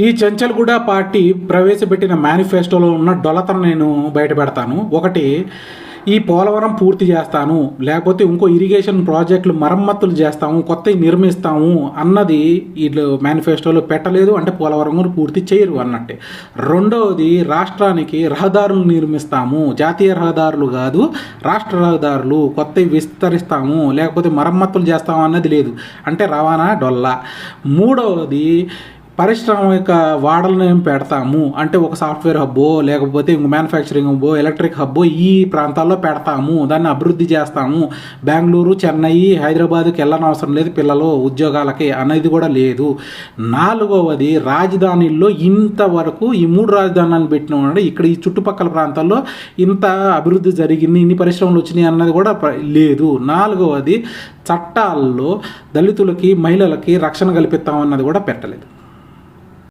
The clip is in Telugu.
ఈ చెంచల్గూడ పార్టీ ప్రవేశపెట్టిన మేనిఫెస్టోలో ఉన్న డొలతను నేను బయట పెడతాను. ఒకటి, ఈ పోలవరం పూర్తి చేస్తాను, లేకపోతే ఇంకో ఇరిగేషన్ ప్రాజెక్టులు మరమ్మతులు చేస్తాము, కొత్తవి నిర్మిస్తాము అన్నది వీళ్ళు మేనిఫెస్టోలో పెట్టలేదు. అంటే పోలవరం కూడా పూర్తి చేయరు అన్నట్టే. రెండవది, రాష్ట్రానికి రహదారులు నిర్మిస్తాము, జాతీయ రహదారులు కాదు రాష్ట్ర రహదారులు కొత్తవి విస్తరిస్తాము, లేకపోతే మరమ్మతులు చేస్తాము అన్నది లేదు. అంటే రవాణా డొల్లా. మూడవది, పారిశ్రామిక వాడలను ఏం పెడతాము అంటే ఒక సాఫ్ట్వేర్ హబ్బో, లేకపోతే ఇంకో మ్యానుఫ్యాక్చరింగ్ హబ్బో, ఎలక్ట్రిక్ హబ్బో ఈ ప్రాంతాల్లో పెడతాము, దాన్ని అభివృద్ధి చేస్తాము. బెంగళూరు, చెన్నై, హైదరాబాద్కి వెళ్ళనవసరం లేదు పిల్లలు ఉద్యోగాలకి అనేది కూడా లేదు. నాలుగవది, రాజధానిల్లో ఇంతవరకు ఈ 3 రాజధానులను పెట్టిన ఇక్కడ ఈ చుట్టుపక్కల ప్రాంతాల్లో ఇంత అభివృద్ధి జరిగింది, ఇన్ని పరిశ్రమలు వచ్చినాయి అన్నది కూడా లేదు. నాలుగవది, చట్టాల్లో దళితులకి మహిళలకి రక్షణ కల్పిస్తామన్నది కూడా పెట్టలేదు.